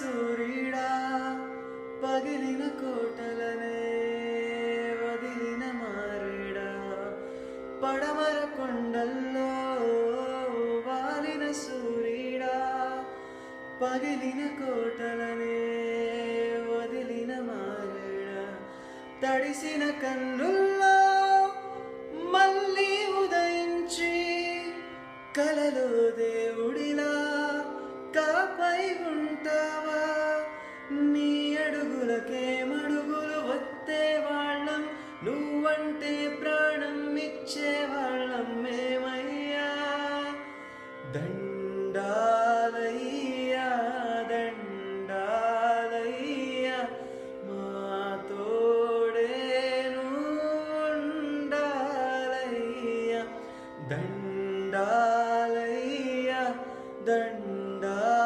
సూర్యుడా పగిలిన కోటలనే వదిలిన మారేడా పడమర కొండల్లో వాలిన సూర్యుడా పగిలిన కోటలనే వదిలిన మారేడా తడిసిన కన్నుల్లో మళ్ళీ ఉదయించి కలలో దేవుడిలా కాపై ఉంటావా నీ అడుగులకే మడుగులు వత్తే వాళ్ళం నువ్వంటే ప్రాణం ఇచ్చే వాళ్ళం మేమయ్యా దండాలయ్యా దండాలయ్యా మా తోడేను ఉండాలయ్యా దండాలయ్యా దండాలయ్యా